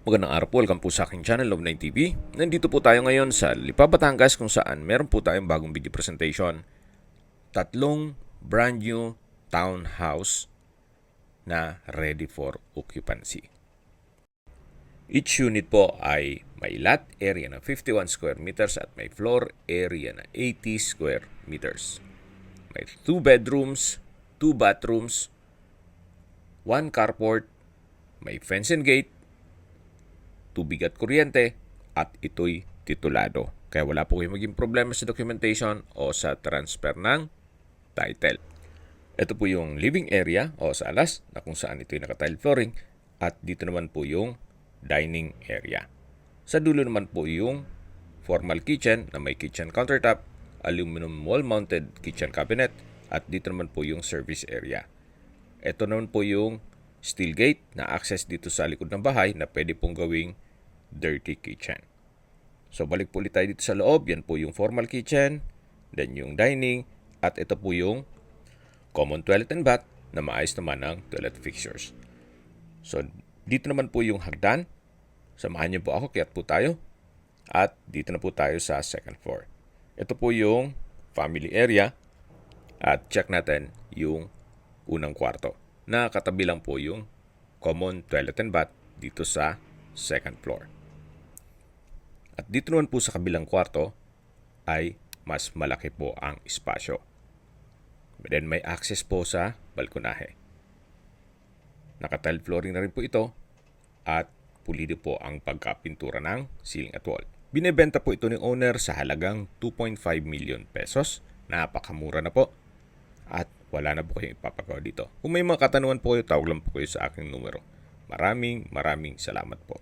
Magandang araw po, welcome po sa aking channel, Love9 TV. Nandito po tayo ngayon sa Lipa, Batangas kung saan meron po tayong bagong video presentation. Tatlong brand new townhouse na ready for occupancy. Each unit po ay may lot area na 51 square meters at may floor area na 80 square meters. May 2 bedrooms, 2 bathrooms, 1 carport, may fence and gate, tubig at kuryente, at ito'y titulado. Kaya wala po kayong maging problema sa documentation o sa transfer ng title. Ito po yung living area o salas na kung saan ito'y naka-tile flooring, at dito naman po yung dining area. Sa dulo naman po yung formal kitchen na may kitchen countertop, aluminum wall-mounted kitchen cabinet, at dito naman po yung service area. Ito naman po yung steel gate na access dito sa likod ng bahay na pwede pong gawing dirty kitchen. So balik po ulit tayo dito sa loob. Yan po yung formal kitchen, then yung dining, at ito po yung common toilet and bath na maayos naman ng toilet fixtures. So dito naman po yung hagdan. Samahan niyo po ako, kayat po tayo. At dito na po tayo sa second floor. Ito po yung family area. At check natin yung unang kwarto na katabi lang po yung common toilet and bath dito sa second floor. At dito naman po sa kabilang kwarto ay mas malaki po ang espasyo. Then may access po sa balkonahe. Naka-tile flooring na rin po ito at pulido po ang pagkapintura ng ceiling at wall. Binebenta po ito ng owner sa halagang 2.5 million pesos. Napakamura na po. At wala na po kayong ipapagawa dito. Kung may mga katanungan po kayo, tawag lang po kayo sa aking numero. Maraming salamat po.